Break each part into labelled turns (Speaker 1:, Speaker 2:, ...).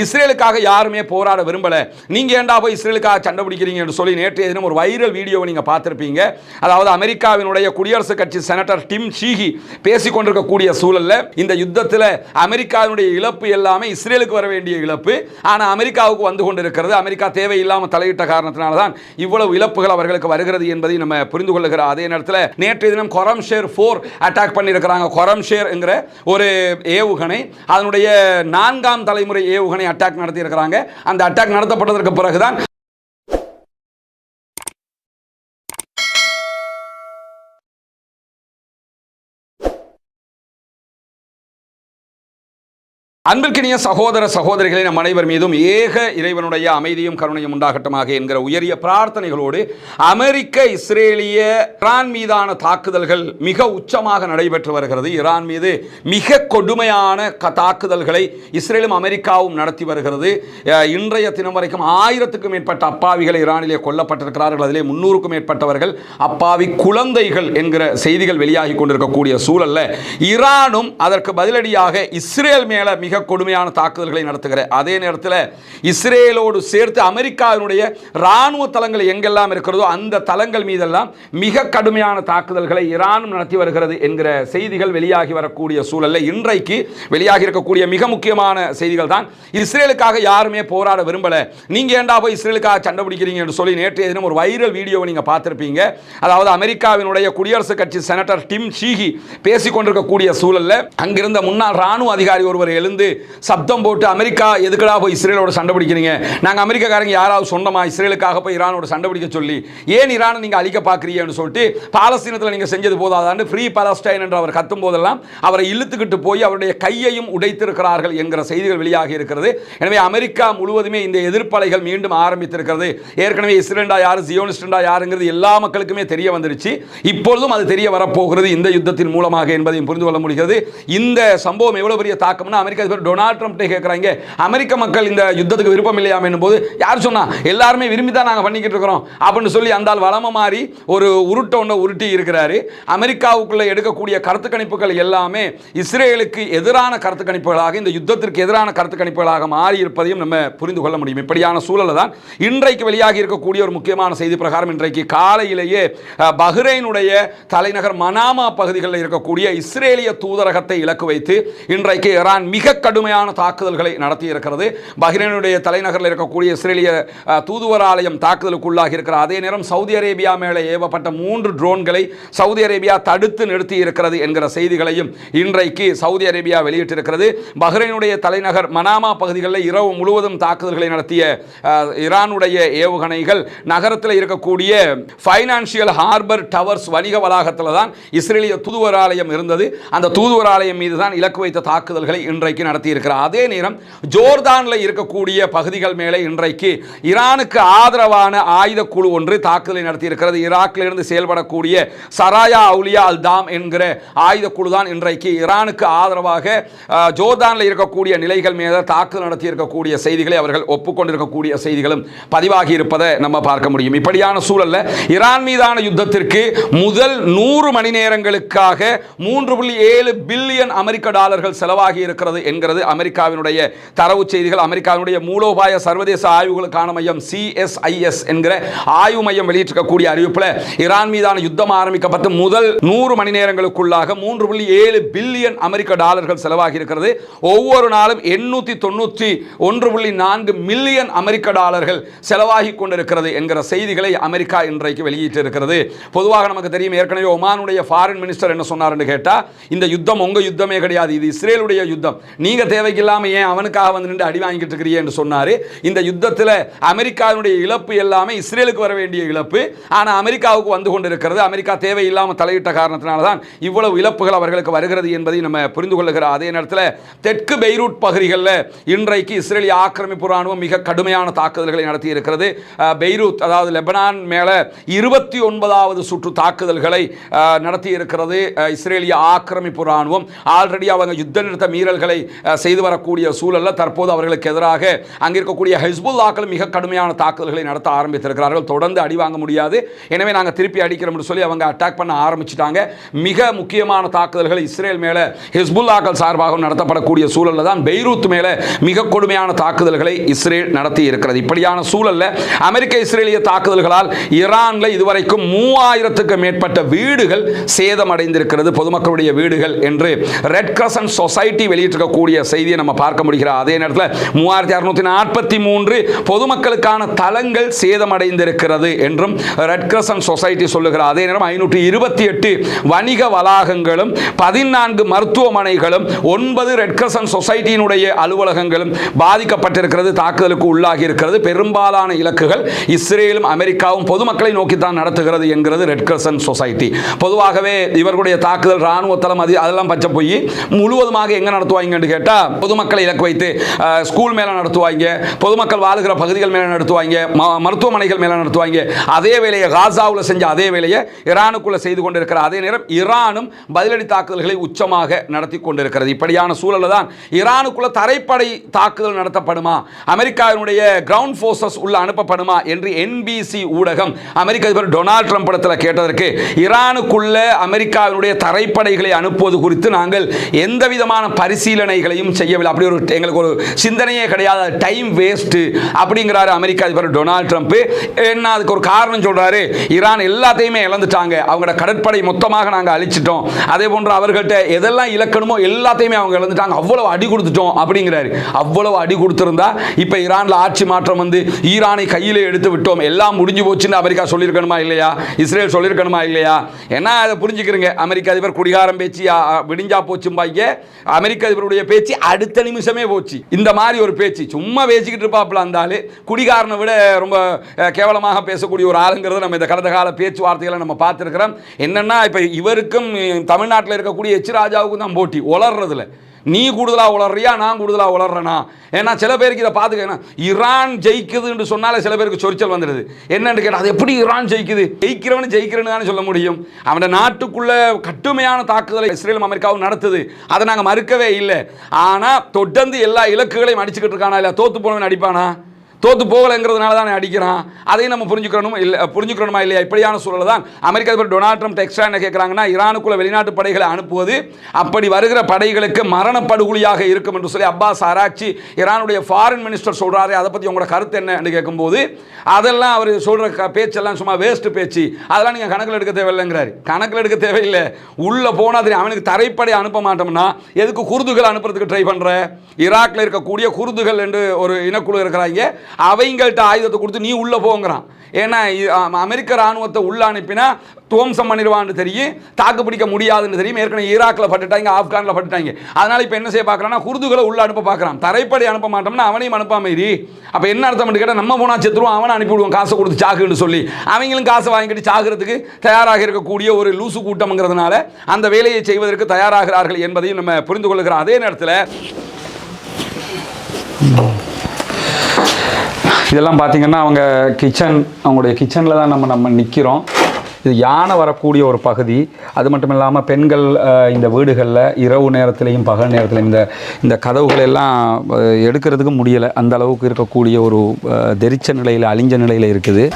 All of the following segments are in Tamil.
Speaker 1: இஸ்ரேலுக்காக யாருமே போராட விரும்பல. நீங்க ஏண்டா போய் இஸ்ரேலுக்காக சண்டை பிடிக்கிறீங்க என்று சொல்லி நேற்றைய தினம் ஒரு வைரல் வீடியோவை நீங்க பார்த்திருப்பீங்க. அதாவது அமெரிக்காவினுடைய குடியரசுக் கட்சி செனட்டர் டிம் ஷீஹி பேசிக் கொண்டிருக்கக்கூடிய சூழல்ல இந்த யுத்தத்தில் அமெரிக்காவினுடைய இழப்பு எல்லாமே இஸ்ரேலுக்கு வர வேண்டிய இழப்பு, ஆனா அமெரிக்காவுக்கு வந்து கொண்டிருக்கிறது. அமெரிக்கா தேவையில்லாமல் தலையிட்ட காரணத்தினால தான் இவ்வளவு இழப்புகள் அவர்களுக்கு வருகிறது என்பதை நம்ம புரிந்து கொள்ளுகிற அதே நேரத்தில் நேற்றைய தினம் கொரம்ஷேர் 4 அட்டாக் பண்ணியிருக்கிறாங்க. கொரம்ஷேர் என்கிற ஒரு ஏவுகணை, அதனுடைய 4ஆம் தலைமுறை ஏவுகணை அட்டாக் நடத்தி இருக்கிறாங்க. அந்த அட்டாக் நடத்தப்பட்டதற்கு பிறகுதான் அன்பிற்கினிய சகோதர சகோதரிகளை நம் அனைவர் மீதும் ஏக இறைவனுடைய அமைதியும் கருணையும் உண்டாகட்டமாக என்கிற உயரிய பிரார்த்தனைகளோடு அமெரிக்க இஸ்ரேலிய ஈரான் மீதான தாக்குதல்கள் மிக உச்சமாக நடைபெற்று வருகிறது. ஈரான் மீது மிக கொடுமையான தாக்குதல்களை இஸ்ரேலும் அமெரிக்காவும் நடத்தி வருகிறது. இன்றைய தினம் வரைக்கும் 1000க்கும் மேற்பட்ட அப்பாவிகள் ஈரானிலே கொல்லப்பட்டிருக்கிறார்கள். அதிலே 300க்கும் மேற்பட்டவர்கள் அப்பாவி குழந்தைகள் என்கிற செய்திகள் வெளியாகி கொண்டிருக்கக்கூடிய சூழல்ல ஈரானும் அதற்கு பதிலடியாக இஸ்ரேல் மேல மிக கொடுமையான தாக்குதல்களை நடத்துகிற அதே நேரத்தில் இஸ்ரேலோடு சேர்த்து அமெரிக்காவினுடைய ராணுவ தளங்கள் எங்கெல்லாம் இருக்கிறதோ அந்த தளங்கள் மீதெல்லாம் மிக கடுமையான தாக்குதல்களை ஈரானும் நடத்தி வருகிறது என்கிற செய்திகள் வெளியாகி வரக்கூடிய சூழலில் இன்றைக்கு வெளியாகி இருக்கக்கூடிய மிக முக்கியமான செய்திகள் தான். இஸ்ரேலுக்காக யாருமே போராட விரும்பல. நீங்க ஏண்டா போய் இஸ்ரேலுக்காக சண்டை பிடிக்கிறீங்க என்று சொல்லி நேற்றைய தினம் ஒரு வைரல் வீடியோவை நீங்க பார்த்திருப்பீங்க. அதாவது அமெரிக்காவினுடைய குடியரசுக் கட்சி செனட்டர் டிம் ஷீஹி பேசிக் கொண்டிருக்கக்கூடிய சூழலில் அங்கிருந்த முன்னாள் ராணுவ அதிகாரி ஒருவர் எழுந்து சப்தம் போட்டு அமெரிக்கா எதுக்குடா போய் இஸ்ரேலோட சண்டை பிடிக்கிறீங்க, நாங்கள் அமெரிக்காக்காரங்க யாராவது சொன்னமா இஸ்ரேலுக்காக போய் ஈரானோட சண்டை பிடிக்க சொல்லி, ஏன் ஈரானை நீங்க அழிக்க பார்க்குறீங்கன்னு சொல்லிட்டு பாலஸ்தீனத்தில் நீங்க செஞ்சது போதாதான்னு ஃப்ரீ பாலஸ்டைன் என்று அவர் கத்தும் போதெல்லாம் அவரை இழுத்துக்கிட்டு போய் அவருடைய கையையும் உடைத்திருக்கிறார்கள் என்கிற செய்திகள் வெளியாகி இருக்கிறது. எனவே அமெரிக்கா முழுவதுமே இந்த எதிர்ப்பலைகள் மீண்டும் ஆரம்பித்திருக்கிறது. ஏற்கனவே இஸ்ரேலா யாரு ஜியோனிஸ்டா யாருங்கிறது எல்லா மக்களுக்குமே தெரிய வந்துருச்சு. இப்பொழுதும் அது தெரிய வரப்போகிறது இந்த யுத்தத்தின் மூலமாக என்பதையும் புரிந்து கொள்ள முடிகிறது. இந்த சம்பவம் எவ்வளவு பெரிய தாக்கம்னா அமெரிக்கா டொனால்ட் ட்ரம்ப் கேட்கிறாங்க, அமெரிக்க மக்கள் இந்த யுத்தத்துக்கு விருப்பம் இல்லையாம் என்னும்போது யார் சொன்னா, எல்லாருமே விரும்பி தான் நாங்கள் பண்ணிக்கிட்டு இருக்கிறோம் அப்படின்னு சொல்லி அந்த வளம மாறி ஒரு உருட்டை உருட்டி இருக்கிறாரு. அமெரிக்காவுக்குள்ள எடுக்கக்கூடிய கருத்து கணிப்புகள் எல்லாமே இஸ்ரேலுக்கு எதிரான கருத்து கணிப்புகளாக, இந்த யுத்தத்திற்கு எதிரான கருத்து கணிப்புகளாக மாறி இருப்பதையும் நம்ம புரிந்து கொள்ள முடியும். இப்படியான சூழல் தான் இன்றைக்கு வெளியாகி இருக்கக்கூடிய ஒரு முக்கியமான செய்தி பிரகாரம் இன்றைக்கு காலையிலேயே பஹ்ரைனுடைய தலைநகர் மனாமா பகுதிகளில் இருக்கக்கூடிய இஸ்ரேலிய தூதரகத்தை இலக்கு வைத்து இன்றைக்கு ஈரான் மிக கடுமையான தாக்குதல்களை நடத்தி இருக்கிறது. பஹ்ரைனுடைய தலைநகரில் இருக்கக்கூடிய இஸ்ரேலிய தூதுவராலயம் தாக்குதலுக்குள்ளாகி இருக்கிற அதே நேரம் சவுதி அரேபியா மேலே ஏவப்பட்ட 3 ட்ரோன்களை சவுதி அரேபியா தடுத்து நிறுத்தி இருக்கிறது என்கிற செய்திகளையும் இன்றைக்கு சவுதி அரேபியா வெளியிட்டிருக்கிறது. பஹ்ரைனுடைய தலைநகர் மனாமா பகுதிகளில் இரவு முழுவதும் தாக்குதல்களை நடத்திய ஈரானுடைய ஏவுகணைகள் நகரத்தில் இருக்கக்கூடிய ஃபைனான்சியல் ஹார்பர் டவர்ஸ் வணிக வளாகத்தில் தான் இஸ்ரேலிய தூதுவராலயம் இருந்தது. அந்த தூதுவராலயம் மீது தான் இலக்கு வைத்த தாக்குதல்களை இன்றைக்கு நடத்தி இருக்கிறார். அதே நேரம் ஜோர்தானில் இருக்கக்கூடிய பகுதிகள் மேலே இன்றைக்கு ஈரானுக்கு ஆதரவான ஆயுத குழு ஒன்று தாக்குதலை நடத்தி இருக்கிறது. ஈராக்கில் இருந்து செயல்படக்கூடிய சராயா அவுலியா அல் தாம் என்கிற ஆயுத குழு தான் இன்றைக்கு ஈரானுக்கு ஆதரவாக ஜோர்தானில் இருக்கக்கூடிய நிலைகள் மீது தாக்குதல் நடத்தி இருக்கக்கூடிய செய்திகளை அவர்கள் ஒப்புக்கொண்டிருக்கக்கூடிய செய்திகளும் பதிவாகி இருப்பதை நம்ம பார்க்க முடியும். இப்படியான சூழல்ல ஈரான் மீதான யுத்தத்திற்கு முதல் 100 மணி நேரங்களுக்காக 3.7 பில்லியன் அமெரிக்க டாலர்கள் செலவாகி இருக்கிறது என்கிறது அமெரிக்காவினுடைய தரவு செய்திகள். அமெரிக்காவினுடைய மூலோபாய சர்வதேச ஆய்வுகளுக்கான மையம் CSIS என்கிற ஆய்வு மையம் வெளியிட்டிருக்கக்கூடிய அறிவிப்பில் ஈரான் மீதான யுத்தம் ஆரம்பிக்கப்பட்டு முதல் 100 மணி நேரங்களுக்குள்ளாக 3.7 பில்லியன் அமெரிக்க டாலர்கள் செலவாகி இருக்கிறது. ஒவ்வொரு நாளும் 891.4 மில்லியன் அமெரிக்க டாலர்கள் செலவாகி கொண்டிருக்கிறது என்கிற செய்திகளை அமெரிக்கா இன்றைக்கு வெளியிட்டிருக்கிறது. பொதுவாக நமக்கு தெரியும், ஏற்கனவே ஒமானுடைய ஃபாரின் மினிஸ்டர் என்ன சொன்னார் என்று கேட்டால், இந்த யுத்தம் உங்க யுத்தமே கிடையாது, இது இஸ்ரேலுடைய யுத்தம், நீங்க தேவையில்லாம ஏன் அவனுக்காக வந்து நின்று அடி வாங்கிட்டு இருக்கிறீங்க என்று சொன்னாரு. இந்த யுத்தத்தில் அமெரிக்காவினுடைய இழப்பு எல்லாமே இஸ்ரேலுக்கு வர வேண்டிய இழப்பு, ஆனா அமெரிக்காவுக்கு வந்து கொண்டிருக்கிறது. அமெரிக்கா தேவையில்லாமல் தலையிட்ட காரணத்தினால தான் இவ்வளவு இழப்புகள் அவர்களுக்கு வருகிறது என்பதை நம்ம புரிந்து கொள்ளுகிற அதே நேரத்தில் தெற்கு பெய்ரூட் பகுதிகளில் இன்றைக்கு இஸ்ரேலிய ஆக்கிரமிப்பு ராணுவம் மிக கடுமையான தாக்குதல்களை நடத்தி இருக்கிறது. பெய்ரூத் அதாவது லெபனான் மேல 29வது சுற்று தாக்குதல்களை நடத்தி இருக்கிறது இஸ்ரேலிய ஆக்கிரமிப்பு ராணுவம். ஆல்ரெடி அவங்க யுத்த நிறுத்த மீறல்களை செய்து வரக்கூடிய சூழலில் தற்போது அவர்களுக்கு எதிராக அங்கே இருக்கக்கூடிய ஹிஸ்புல்லாக்கள் மிக கடுமையான தாக்குதல்களை நடத்த ஆரம்பித்திருக்கிறார்கள். தொடர்ந்து அடி வாங்க முடியாது, எனவே நாங்கள் திருப்பி அடிக்கிறோம் என்று சொல்லி அவங்க அட்டாக் பண்ண ஆரம்பிச்சிட்டாங்க. மிக முக்கியமான தாக்குதல்கள் இஸ்ரேல் மேலே ஹிஸ்புல்லாக்கள் சார்பாக நடத்தப்படக்கூடிய சூழலில் தான் பெய்ரூத் மேலே மிக கொடுமையான தாக்குதல்களை இஸ்ரேல் நடத்தி இருக்கிறது. இப்படியான சூழலில் அமெரிக்க இஸ்ரேலிய தாக்குதல்களால் ஈரானில் இதுவரைக்கும் 3000க்கு மேற்பட்ட வீடுகள் சேதமடைந்திருக்கிறது, பொதுமக்களுடைய வீடுகள் என்று ரெட் கிரசன்ட் சொசைட்டி வெளியிட்டிருக்கக்கூடிய செய்தியை நம்ம பார்க்க முடிகிறது. அதே நேரத்தில் 3643 பொதுமக்களுக்கான தளங்கள் சேதமடைந்திருக்கிறது என்றும் ரெட் கிரசன்ட் சொசைட்டி சொல்லுகிறார். அதே நேரம் 528 வணிக வளாகங்களும் 14 மருத்துவமனைகளும் 9 ரெட் கிரசன்ட் சொசைட்டியினுடைய அலுவலகங்களும் பாதிக்கப்பட்டிருக்கிறது, தாக்குதலுக்கு உள்ளாகி இருக்கிறது. பெரும்பாலான இலக்குகள் இஸ்ரேலும் அமெரிக்காவும் பொதுமக்களை நோக்கித்தான் நடத்துகிறது என்கிறது ரெட் கிரசன்ட் சொசைட்டி. பொதுவாகவே இவர்களுடைய தாக்குதல் ராணுவ தளம் அதெல்லாம் பச்சை போய் முழுவதுமாக எங்க நடத்துவாங்கன்னு கேட்டா பொதுமக்களை இலக்கு வைத்து ஸ்கூல் மேல நடத்துவாங்க, பொதுமக்கள் வாழுகிற பகுதிகள் மேல நடத்துவாங்க, மருத்துவமனைகள் மேல நடத்துவாங்க. அதே வேலையை காசாவில் செஞ்ச அதே வேலையை ஈரானுக்குள்ள செய்து கொண்டிருக்கிற அதே நேரம் ஈரானும் பதிலடி தாக்குதல்களை உச்சமாக நடத்தி கொண்டிருக்கிறது. இப்படியான சூழலில் தான் ஈரானுக்குள்ள தரைப்படை தாக்குதல் நடத்தப்படுமா, அமெரிக்காவினுடைய கிரவுண்ட் போர்சஸ் உள்ள அனுப்பப்படுமா என்று NBC ஊடகம் அமெரிக்க அதிபர் டொனால்ட் ட்ரம்ப் இடத்துல கேட்டதற்கு ஈரானுக்குள்ள அமெரிக்காவினுடைய தரைப்படைகளை அனுப்புவது குறித்து நாங்கள் எந்த விதமான பரிசீலனைகளையும் செய்யவில்லை, அப்படி ஒரு எங்களுக்கு ஒரு சிந்தனையே கிடையாது, டைம் வேஸ்ட் அப்படிங்கிறாரு அமெரிக்க அதிபர் டொனால்ட் ட்ரம்ப். என்ன அதுக்கு ஒரு காரணம் சொல்றாரு, ஈரான் எல்லாத்தையுமே இழந்துட்டாங்க, அவங்களோட கடற்படை மொத்தமாக நாங்கள் அழிச்சிட்டோம், அதே போன்று அவர்கள்ட்ட எதெல்லாம் இழக்கணுமோ எல்லாத்தையுமே அவங்க இழந்துட்டாங்க, அவ்வளவு அடி கொடுத்துட்டோம் அப்படிங்கிறாரு. அவ்வளவு அடி கொடுத்திருந்தா இப்ப ஈரான்ல ஆட்சி மாற்றம் வந்து ஈரானை கையிலே எடுத்து விட்டோம், எல்லாம் முடிஞ்சு போச்சுன்னு அமெரிக்கா சொல்லியிருக்கணுமா இல்லையா, இஸ்ரேல் சொல்லியிருக்கணுமா இல்லையா? ஏன்னா அதை புரிஞ்சுக்கிறீங்க, அமெரிக்க அதிபர் குடிகாரம் பேச்சு விடிஞ்சா போச்சும் பாய்க்க, அமெரிக்க அதிபருடைய பேச்சு அடுத்த நிமிஷமே போச்சு. இந்த மாதிரி ஒரு பேச்சு சும்மா பேசிக்கிட்டு இருப்பாப்ல இருந்தாலே குடிகாரனை விட ரொம்ப கேவலமாக பேசக்கூடிய ஒரு ஆளுங்கிறத நம்ம இந்த கடந்த கால பேச்சுவார்த்தைகளை நம்ம பார்த்துருக்கிறோம். என்னன்னா இப்போ இவருக்கும் தமிழ்நாட்டில் இருக்கக்கூடிய எச் ராஜாவுக்கும் தான் போட்டி உளர்றதுல. நீ கூடுதலாக உளர்றியா, நான் கூடுதலாக உளர்றேனா? ஏன்னா சில பேருக்கு இதை பார்த்துக்க, ஈரான் ஜெயிக்குதுன்னு சொன்னாலே சில பேருக்கு சொரிச்சல் வந்துடுது. என்னன்னு கேட்டால் அது எப்படி ஈரான் ஜெயிக்குது, ஜெயிக்கிறவனு தானே சொல்ல முடியும். அவன் நாட்டுக்குள்ள கடுமையான தாக்குதலை இஸ்ரேலும் அமெரிக்காவும் நடத்துது, அதை நாங்கள் மறுக்கவே இல்லை. ஆனால் தொடர்ந்து எல்லா இலக்குகளையும் அடிச்சுக்கிட்டு இருக்கானா இல்லை, தோத்து போனவன் அடிப்பானா? தோத்து போகலைங்கிறதுனால தான் அடிக்கிறான். அதையும் நம்ம புரிஞ்சுக்கணுமா இல்லையா? இப்படியான சூழல் தான் அமெரிக்க அதிபர் டொனால்ட் ட்ரம்ப் எக்ஸ்ட்ரா என்ன கேட்குறாங்கன்னா, ஈரானுக்குள்ள வெளிநாட்டு படைகளை அனுப்புவது அப்படி வருகிற படைகளுக்கு மரணப்படுகொலியாக இருக்கும் என்று சொல்லி அப்பாஸ் ஆராய்ச்சி ஈரானுடைய ஃபாரின் மினிஸ்டர் சொல்கிறாரு. அதை பற்றி உங்களோட கருத்து என்ன கேட்கும்போது அதெல்லாம் அவர் சொல்கிற பேச்செல்லாம் சும்மா வேஸ்ட் பேச்சு, அதெல்லாம் நீங்கள் கணக்கில் எடுக்க தேவையில்லைங்கிறாரு. கணக்கில் எடுக்க தேவையில்லை, உள்ளே போனால் தெரியும். அவனுக்கு தரைப்படை அனுப்ப மாட்டோம்னா எதுக்கு குர்துகள் அனுப்புறதுக்கு ட்ரை பண்ணுற? ஈராக்கில் இருக்கக்கூடிய குர்துகள் என்று ஒரு இனக்குழு இருக்கிறாங்க, அவங்கள்ட்ட ஆயுதத்தை கொடுத்து நீ உள்ள போங்கிறான். ஏன்னா அமெரிக்க ராணுவத்தை உள்ள அனுப்பினா துவம்சம் பண்ணிடுவான்னு தெரியும், தாக்கு பிடிக்க முடியாதுன்னு தெரியும். ஏற்கனவே ஈராக்கில் பட்டுட்டாங்க, ஆப்கானில் பட்டுட்டாங்க. அதனால இப்போ என்ன செய்ய பார்க்குறான்னா குர்துகளை உள்ள அனுப்ப பார்க்குறான். தரைப்படை அனுப்ப மாட்டோம்னா அவனையும் அனுப்பாம இரு. அப்போ என்ன அர்த்தம் கேட்டால் நம்ம போனால் செத்துருவோம், அவனை அனுப்பிவிடுவோம் காசை கொடுத்து சாகுன்னு சொல்லி. அவங்களும் காசை வாங்கிட்டு சாகிறதுக்கு தயாராக இருக்கக்கூடிய ஒரு லூசு கூட்டம்ங்கிறதுனால அந்த வேலையை செய்வதற்கு தயாராகிறார்கள் என்பதையும் நம்ம புரிந்து கொள்கிறோம். அதே நேரத்தில் இதெல்லாம் பார்த்திங்கன்னா அவங்க அவங்களுடைய கிச்சனில் தான் நம்ம நிற்கிறோம். இது யானை வரக்கூடிய ஒரு பகுதி. அது மட்டும் இல்லாமல் பெண்கள் இந்த வீடுகளில் இரவு நேரத்திலையும் பகல் நேரத்திலையும் இந்த கதவுகள் எல்லாம் எடுக்கிறதுக்கு முடியலை, அந்த அளவுக்கு இருக்கக்கூடிய ஒரு தெரிச்ச நிலையில், அழிஞ்ச நிலையில் இருக்குது.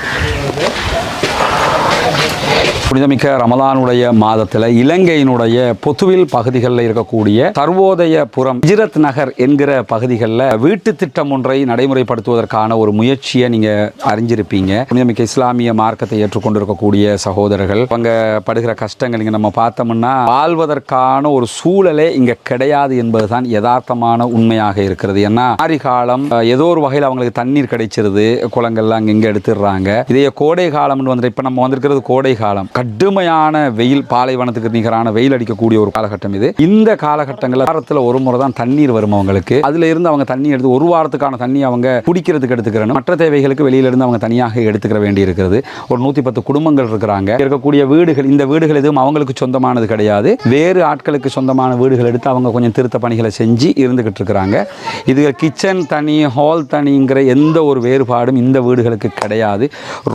Speaker 1: புனிதமிக்க ரமலானுடைய மாதத்தில் இலங்கையினுடைய பொத்துவில் பகுதிகளில் இருக்கக்கூடிய சர்வோதயபுரம் ஹிஜ்ரத் நகர் என்கிற பகுதிகளில் வீட்டு திட்டம் ஒன்றை நடைமுறைப்படுத்துவதற்கான ஒரு முயற்சியை நீங்கள் அறிஞ்சிருப்பீங்க. புனிதமிக்க இஸ்லாமிய மார்க்கத்தை ஏற்றுக்கொண்டிருக்கக்கூடிய சகோதரர்கள் அவங்க படுகிற கஷ்டங்கள் இங்கே நம்ம பார்த்தோம்னா வாழ்வதற்கான ஒரு சூழலே இங்கே கிடையாது என்பதுதான் யதார்த்தமான உண்மையாக இருக்கிறது. ஏன்னா ஆரி காலம் ஏதோ ஒரு வகையில் அவங்களுக்கு தண்ணீர் கிடைச்சிருது, குளங்கள்லாம் அங்கே எடுத்துடுறாங்க. இதே கோடை காலம்னு வந்து இப்போ நம்ம வந்திருக்கிறது கோடை காலம், கடுமையான வெயில், பாலைவனத்துக்கு நிகரான வெயில் அடிக்கக்கூடிய ஒரு காலகட்டம் இது. இந்த காலகட்டங்களில் வாரத்தில் ஒரு முறை தான் தண்ணீர் வரும் அவங்களுக்கு. அதுல இருந்து அவங்க தண்ணி எடுத்து ஒரு வாரத்துக்கான தண்ணி அவங்க குடிக்கிறதுக்கு எடுத்துக்கிறணும், மற்ற தேவைகளுக்கு வெளியில இருந்து அவங்க தனியாக எடுத்துக்கிற வேண்டி இருக்கிறது. ஒரு 110 குடும்பங்கள் இருக்கிறாங்க. இருக்கக்கூடிய வீடுகள், இந்த வீடுகள் எதுவும் அவங்களுக்கு சொந்தமானது கிடையாது, வேறு ஆட்களுக்கு சொந்தமான வீடுகள் எடுத்து அவங்க கொஞ்சம் திருத்த பணிகளை செஞ்சு இருந்துகிட்டு இருக்கிறாங்க. இது கிச்சன் தனி, ஹால் தனிங்கிற எந்த ஒரு வேறுபாடும் இந்த வீடுகளுக்கு கிடையாது.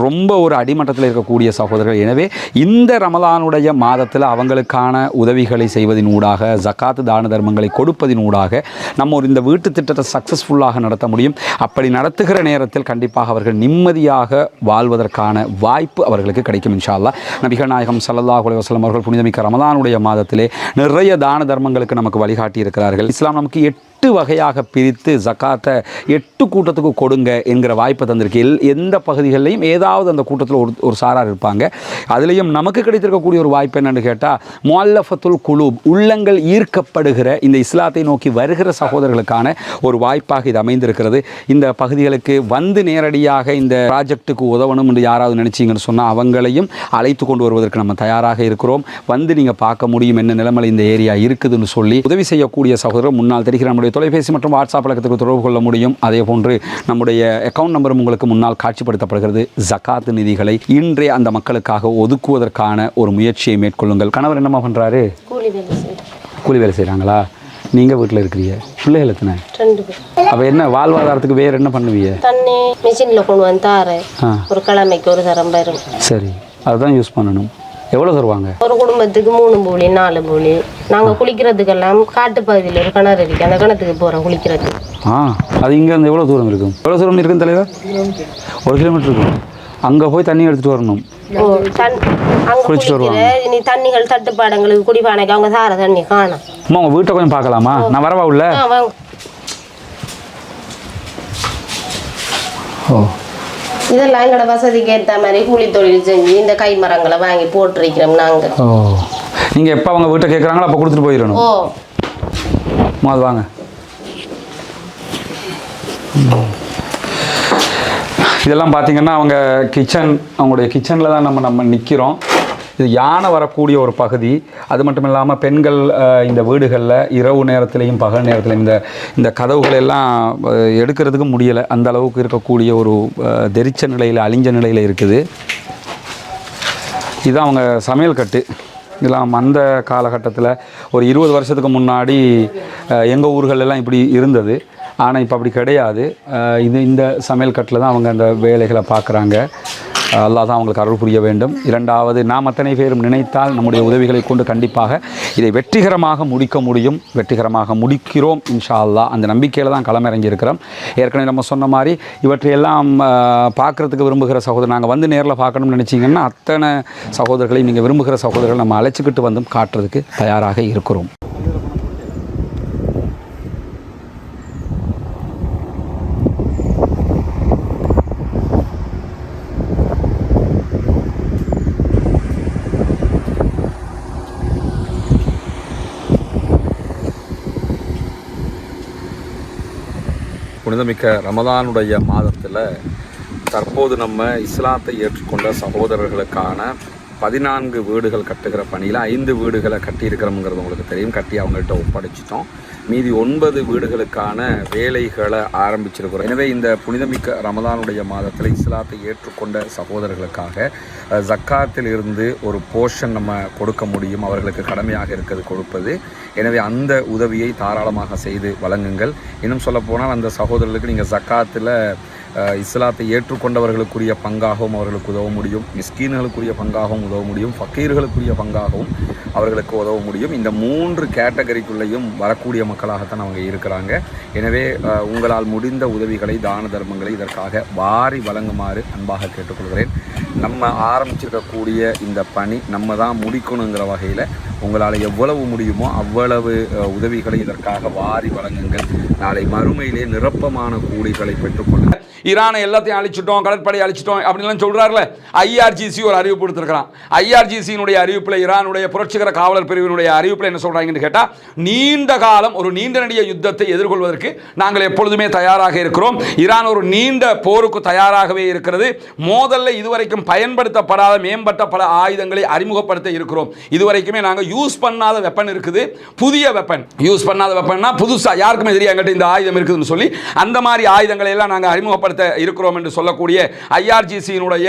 Speaker 1: ரொம்ப ஒரு அடிமட்டத்தில் இருக்கக்கூடிய சகோதரர்கள். எனவே இந்த ரமலானுடைய மாதத்தில் அவங்களுக்கான உதவிகளை செய்வதனூடாக ஜக்காத்து தான தர்மங்களை கொடுப்பதினூடாக நம்ம ஒரு இந்த வீட்டு திட்டத்தை சக்ஸஸ்ஃபுல்லாக நடத்த முடியும். அப்படி நடத்துகிற நேரத்தில் கண்டிப்பாக அவர்கள் நிம்மதியாக வாழ்வதற்கான வாய்ப்பு அவர்களுக்கு கிடைக்கும் இன்ஷா அல்லாஹ். நபிகள் நாயகம் ஸல்லல்லாஹு அலைஹி வஸல்லம் அவர்கள் புனிதமிக்க ரமலானுடைய மாதத்திலே நிறைய தான தர்மங்களுக்கு நமக்கு வழிகாட்டி இருக்கிறார்கள். இஸ்லாம் நமக்கு 8 வகையாக பிரித்து ஜக்காத்தை 8 கூட்டத்துக்கு கொடுங்க என்கிற வாய்ப்பை தந்திருக்கு. எந்த பகுதிகளிலையும் ஏதாவது அந்த கூட்டத்தில் ஒரு சாரார் இருப்பாங்க. அதுலேயும் நமக்கு கிடைத்திருக்கக்கூடிய ஒரு வாய்ப்பு என்னென்னு கேட்டால், முஅல்லஃபத்துல் குலூப், உள்ளங்கள் ஈர்க்கப்படுகிற இந்த இஸ்லாத்தை நோக்கி வருகிற சகோதரர்களுக்கான ஒரு வாய்ப்பாக இது அமைந்திருக்கிறது. இந்த பகுதிகளுக்கு வந்து நேரடியாக இந்த ப்ராஜெக்ட்டுக்கு உதவணும் என்று யாராவது நினச்சிங்கன்னு சொன்னால் அவங்களையும் அழைத்து கொண்டு வருவதற்கு நம்ம தயாராக இருக்கிறோம். வந்து நீங்கள் பார்க்க முடியும் என்ன நிலைமையில் இந்த ஏரியா இருக்குதுன்னு சொல்லி உதவி செய்யக்கூடிய சகோதரர் முன்னால் தெரிகிற நம்முடைய தொலைபேசி மற்றும் வாட்ஸ்அப் இலக்கத்துக்கு தொடர்பு கொள்ள முடியும். அதே போன்று நம்முடைய அக்கௌண்ட் நம்பரும் உங்களுக்கு முன்னால் காட்சிப்படுத்தப்படுகிறது. ஜக்காத் நிதிகளை இன்றைய அந்த மக்களுக்காக ஒதுக்குவதற்கான ஒரு முயற்சியை மேற்கொள்ளுங்கள். கணவர் என்னமா பண்ணுறாரு? கூலி வேலை செய்கிறாங்களா? நீங்கள் வீட்டில் இருக்கிறீங்க? பிள்ளைகள் எத்தனை? 2 பேர். அப்போ என்ன வாழ்வாதாரத்துக்கு வேறு என்ன பண்ணுவீங்க? தண்ணி மிஷினில் கொண்டு வந்து தாரேன். ஒரு கிழமைக்கு ஒரு தரம் வரும். சரி, அதுதான் யூஸ் பண்ணணும். எவ்வளோ தருவாங்க? ஒரு குடும்பத்துக்கு 3 பூலி 4 பூலி. நாங்கள் குளிக்கிறதுக்கெல்லாம் காட்டு பகுதியில் ஒரு கிணறு இருக்கு, அந்த கிணத்துக்கு போகிறோம் குளிக்கிறதுக்கு. அது இங்கேருந்து எவ்வளோ தூரம் இருக்கும்? எவ்வளோ தூரம் இருக்குன்னு தலைவர்? 1 கிலோமீட்டர் இருக்கும். அங்கே போய் தண்ணி எடுத்துகிட்டு வரணும். குளிச்சுட்டு வருவாங்க. இனி தண்ணிகள் தட்டுப்பாடங்களுக்கு குடிப்பானைக்கு அவங்க சார தண்ணி காணும். அம்மா உங்கள் வீட்டை கொஞ்சம் பார்க்கலாமா? நான் வரவா உள்ள? ஓ, இதெல்லாம் எங்களோட வசதிக்கு ஏற்ற மாதிரி கூலி தொழில் செஞ்சு இந்த கை மரங்களை வாங்கி போட்டுருக்கிறோம் நாங்கள். ஓ, நீங்கள் எப்போ அவங்க வீட்டை கேட்குறாங்களோ அப்போ கொடுத்துட்டு போயிடணும். ஓ, அது வாங்க. இதெல்லாம் பார்த்தீங்கன்னா அவங்க கிச்சன், அவங்களுடைய கிச்சனில் தான் நம்ம நிற்கிறோம். இது யானை வரக்கூடிய ஒரு பகுதி. அது மட்டும் இல்லாமல் பெண்கள் இந்த வீடுகளில் இரவு நேரத்துலையும் பகல் நேரத்துலையும் இந்த கதவுகள் எல்லாம் எடுக்கிறதுக்கு முடியலை. அந்த அளவுக்கு இருக்கக்கூடிய ஒரு தெரிச்ச நிலையில், அழிஞ்ச நிலையில் இருக்குது. இதுதான் அவங்க சமையல் கட்டு. இதெல்லாம் அந்த காலகட்டத்தில் ஒரு 20 வருஷத்துக்கு முன்னாடி எங்கள் ஊர்களெல்லாம் இப்படி இருந்தது. ஆனால் இப்போ அப்படி கிடையாது. இந்த சமையல் கட்டில் தான் அவங்க அந்த வேலைகளை பார்க்குறாங்க. அல்லாஹ் தான் அவங்களுக்கு அருள் புரிய வேண்டும். இரண்டாவது, நாம் அத்தனை பேரும் நினைத்தால் நம்முடைய உதவிகளை கொண்டு கண்டிப்பாக இதை வெற்றிகரமாக முடிக்க முடியும். வெற்றிகரமாக முடிக்கிறோம் இன்ஷா அல்லாஹ். அந்த நம்பிக்கையில் தான் களமிறங்கியிருக்கிறோம். ஏற்கனவே நம்ம சொன்ன மாதிரி இவற்றையெல்லாம் பார்க்குறதுக்கு விரும்புகிற சகோதரர், நாங்கள் வந்து நேரில் பார்க்கணும்னு நினச்சிங்கன்னா அத்தனை சகோதரர்களையும் நீங்கள் விரும்புகிற சகோதரர்கள் நம்ம அழைச்சிக்கிட்டு வந்தும் காட்டுறதுக்கு தயாராக இருக்கிறோம். புனிதமிக்க ரமலானுடைய மாதத்தில் தற்போது நம்ம இஸ்லாத்தை ஏற்றுக்கொண்ட சகோதரர்களுக்கான 14 வீடுகள் கட்டுகிற பணியில் 5 வீடுகளை கட்டியிருக்கிறோங்கிறது உங்களுக்கு தெரியும். கட்டி அவங்கள்ட்ட ஒப்படைச்சிட்டோம். மீதி 9 வீடுகளுக்கான வேலைகளை ஆரம்பிச்சிருக்கிறோம். எனவே இந்த புனிதமிக்க ரமலானுடைய மாதத்தில் இஸ்லாத்தை ஏற்றுக்கொண்ட சகோதரர்களுக்காக ஜக்காத்தில் இருந்து ஒரு போர்ஷன் நம்ம கொடுக்க முடியும். அவர்களுக்கு கடமையாக இருக்கிறது கொடுப்பது. எனவே அந்த உதவியை தாராளமாக செய்து வழங்குங்கள். இன்னும் சொல்லப்போனால் அந்த சகோதரர்களுக்கு நீங்கள் ஜக்காத்தில் இஸ்லாத்தை ஏற்றுக்கொண்டவர்களுக்குரிய பங்காகவும் அவர்களுக்கு உதவ முடியும். மிஸ்கீன்களுக்குரிய பங்காகவும் உதவ முடியும். ஃபக்கீர்களுக்குரிய பங்காகவும் அவர்களுக்கு உதவ முடியும். இந்த 3 கேட்டகரிக்குள்ளேயும் வரக்கூடிய மக்களாகத்தான் அவங்க இருக்கிறாங்க. எனவே உங்களால் முடிந்த உதவிகளை, தான தர்மங்களை இதற்காக வாரி வழங்குமாறு அன்பாக கேட்டுக்கொள்கிறேன். நம்ம ஆரம்பிச்சிருக்கக்கூடிய இந்த பணி நம்ம தான் முடிக்கணுங்கிற வகையில் உங்களால் எவ்வளவு முடியுமோ அவ்வளவு உதவிகளை இதற்காக வாரி வழங்குங்கள். நாளை மறுமையிலே நிரப்பமான கூலிகளை பெற்றுக்கொள்ளுங்கள். ஈரானை எல்லாத்தையும் அழிச்சிட்டோம், கடற்படை அழிச்சிட்டோம் அப்படின்லாம் சொல்கிறார்களே. ஐஆர்ஜிசி ஒரு அறிவிப்பு கொடுத்துருக்கிறான். ஐஆர்ஜிசியினுடைய அறிவிப்பில், ஈரானுடைய புரட்சிகர காவலர் பிரிவினுடைய அறிவிப்பில் என்ன சொல்கிறாங்கன்னு கேட்டால், நீண்ட காலம் ஒரு நீண்ட நெடிய யுத்தத்தை எதிர்கொள்வதற்கு நாங்கள் எப்பொழுதுமே தயாராக இருக்கிறோம். ஈரான் ஒரு நீண்ட போருக்கு தயாராகவே இருக்கிறது. மோதலில் இதுவரைக்கும் பயன்படுத்தப்படாத மேம்பட்ட பல ஆயுதங்களை அறிமுகப்படுத்த இருக்கிறோம். இதுவரைக்குமே நாங்கள் யூஸ் பண்ணாத வெப்பன் இருக்குது. புதிய வெப்பன், யூஸ் பண்ணாத வெப்பன்னா புதுசாக யாருக்குமே தெரியும் எங்கிட்ட இந்த ஆயுதம் இருக்குதுன்னு சொல்லி அந்த மாதிரி ஆயுதங்களை எல்லாம் நாங்கள் அறிமுகப்படுத்த இருக்கிறோம் என்று சொல்லக்கூடிய ஐஆர்ஜிசியினுடைய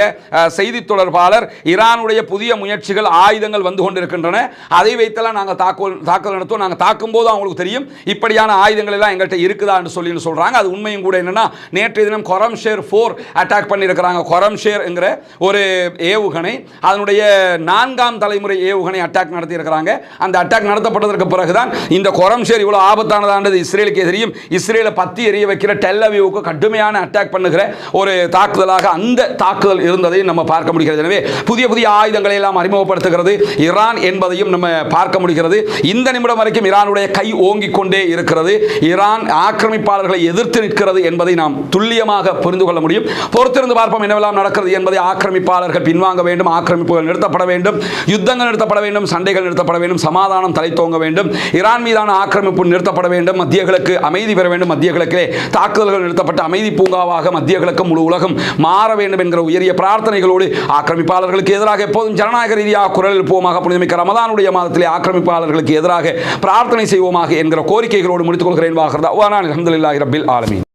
Speaker 1: செய்தி தொடர்பாளர், ஈரானுடைய புதிய முயற்சிகள், ஆயுதங்கள் வந்து கொண்டிருக்கின்றன, அதை வைத்தெல்லாம் நாங்கள் தாக்குதல் நடத்துவோம். நாங்கள் தாக்கும் போது அவங்களுக்கு தெரியும் இப்படியான ஆயுதங்கள் எல்லாம் எங்கள்கிட்ட இருக்குதா என்று சொல்லி சொல்றாங்க. அது உண்மையும் கூட. என்னன்னா, நேற்றைய தினம் கொரம்ஷேர் 4 அட்டாக் பண்ணியிருக்கிறாங்க. கொரம்ஷேர் என்கிற ஒரு ஏவுகணை, அதனுடைய 4ஆம் தலைமுறை ஏவுகணை அட்டாக் நடத்தி இருக்கிறாங்க. அந்த அட்டாக் நடத்தப்பட்டதற்கு பிறகுதான் இந்த கொரம்ஷேர் இவ்வளவு ஆபத்தானதானது இஸ்ரேலுக்கு எதிரியும் இஸ்ரேலை பத்தி எரிய வைக்கிற டெல் அவீவுக்கு கடுமையான அட்டாக் பண்ணுகிற ஒரு தாக்குதலாக அந்த தாக்குதல் இருந்ததை நம்ம பார்க்க முடிகிறது. எனவே புதிய புதிய ஆயுதங்களை எல்லாம் அறிமுகப்படுத்துகிறது ஈரான் என்பதையும் நம்ம பார்க்க முடிகிறது. இந்த நிமிடம் வரைக்கும் ஈரானுடைய கை ஓங்கிக் கொண்டே இருக்கிறது. ஈரான் ஆக்கிரமிப்பாளர்களை எதிர்த்து நிற்கிறது என்பதை நாம் துல்லியமாக புரிந்து கொள்ள முடியும். பொறுத்திருந்து பார்ப்போம் என்னவெல்லாம் நடக்கிறது என்பதை. ஆக்கிரமிப்பாளர்கள் பின்வாங்க வேண்டும், ஆக்கிரமிப்புகள் நிறுத்தப்பட வேண்டும், யுத்தங்கள் நிறுத்தப்பட வேண்டும், சண்டைகள் நிறுத்தப்பட வேண்டும், சமாதானம் தலைத்தோங்க வேண்டும், ஈரான் மீதான ஆக்கிரமிப்பு நிறுத்தப்பட வேண்டும், மத்திய கிழக்கு அமைதி பெற வேண்டும், மத்திய கிழக்கிலே தாக்குதல்கள் நிறுத்தப்பட்ட அமைதி பூங்காவாக மத்திய கிழக்கு முழு உலகம் மாற வேண்டும் என்கிற உயரிய பிரார்த்தனைகளோடு ஆக்கிரமிப்பாளர்களுக்கு எதிராக எப்போதும் ஜனநாயக ரீதியாக குரல் எழுப்புவோமாக. புனிதமிக்க ரமதானுடைய மாதத்திலே ஆக்கிரமிப்பாளர்களுக்கு எதிராக பிரார்த்தனை செய்வோமாக என்கிற கோரிக்கைகளோடு முடித்துக் கொள்கிறேன். வாஹிர் தஅவானா அல்ஹம்துலில்லாஹி ரப்பில் ஆலமீன்.